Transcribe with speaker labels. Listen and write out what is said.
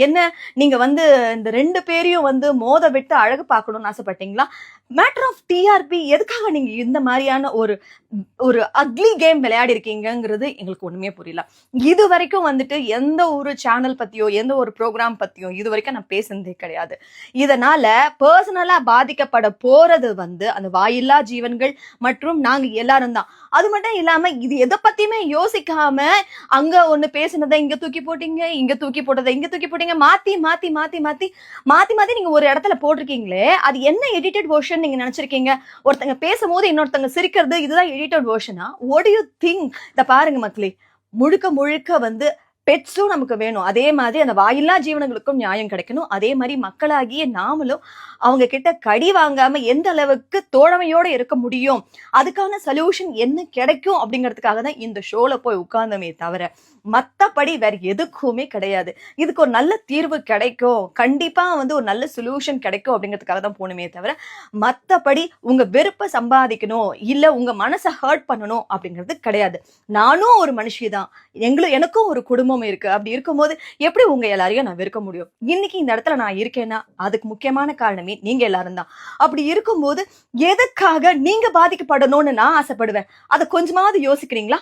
Speaker 1: என்ன நீங்க வந்து இந்த 2 பேரையும் வந்து மோத விட்டு அழகு பார்க்கணும்னு ஆசைப்பட்டீங்களா? மேட்டர் ஆஃப் டிஆர்பி எதுக்காக நீங்க இந்த மாதிரியான ஒரு ஒரு அக்லி கேம் விளையாடி இருக்கீங்கங்கிறது எங்களுக்கு ஒண்ணுமே புரியல. இது வரைக்கும் வந்துட்டு எந்த ஒரு சேனல் பத்தியோ எந்த ஒரு ப்ரோக்ராம் பத்தியோ இது வரைக்கும் நான் பேசுனதே கிடையாது. இதனால பர்சனலா பாதிக்கப்பட போறது வந்து அந்த வாயில்லா ஜீவன்கள் மற்றும் நாங்க எல்லாரும் தான். அது மட்டும் இல்லாம இது எதை பத்தியுமே யோசிக்காம அங்க ஒண்ணு பேசுனதை இங்க தூக்கி போட்டீங்க, இங்க தூக்கி போட்டதை இங்க தூக்கி போட்டீங்க, மாத்தி மாத்தி மாத்தி மாத்தி மாத்தி மாத்தி நீங்க ஒரு இடத்துல போட்டிருக்கீங்களே, அது என்ன எடிட்டட் வெர்ஷன் நீங்க நினைச்சிருக்கீங்க? ஒருத்தங்க பேசும்போது இன்னொருத்தங்க சிரிக்கிறது இதுதான் எடிட்டட் வெர்ஷனா? What do you think? இத பாருங்க மக்களே, முழுக்க முழுக்க வந்து பெட்ஸும் நமக்கு வேணும். அதே மாதிரி அந்த வாயில்லா ஜீவனங்களுக்கும் நியாயம் கிடைக்கணும். அதே மாதிரி மக்களாகிய நாமளும் அவங்க கிட்ட கடி வாங்காம எந்த அளவுக்கு தோழமையோட இருக்க முடியும், அதுக்கான சொல்யூஷன் என்ன கிடைக்கும் அப்படிங்கிறதுக்காக தான் இந்த ஷோல போய் உட்கார்ந்தமே தவிர மத்தபடி வேற எதுக்குமே கிடையாது. இதுக்கு ஒரு நல்ல தீர்வு கிடைக்கும், கண்டிப்பா வந்து ஒரு நல்ல சொல்யூஷன் கிடைக்கும் அப்படிங்கிறதுக்காக தான் போகணுமே தவிர மத்தபடி உங்க வெறுப்பை சம்பாதிக்கணும் இல்ல உங்க மனசை ஹர்ட் பண்ணணும் அப்படிங்கிறது கிடையாது. நானும் ஒரு மனுஷி தான், எனக்கும் ஒரு குடும்பம் இருக்கு. அப்படி இருக்கும்போது எப்படி உங்க எல்லாரையும் நான் வெறுக்க முடியும்? இன்னைக்கு இந்த இடத்துல நான் இருக்கேன்னா அதுக்கு முக்கியமான காரணமே நீங்க எல்லாரும் தான். அப்படி இருக்கும்போது எதுக்காக நீங்க பாதிக்கப்படணும்னு நான் ஆசைப்படுவேன்? அதை கொஞ்சமாவது யோசிக்கிறீங்களா?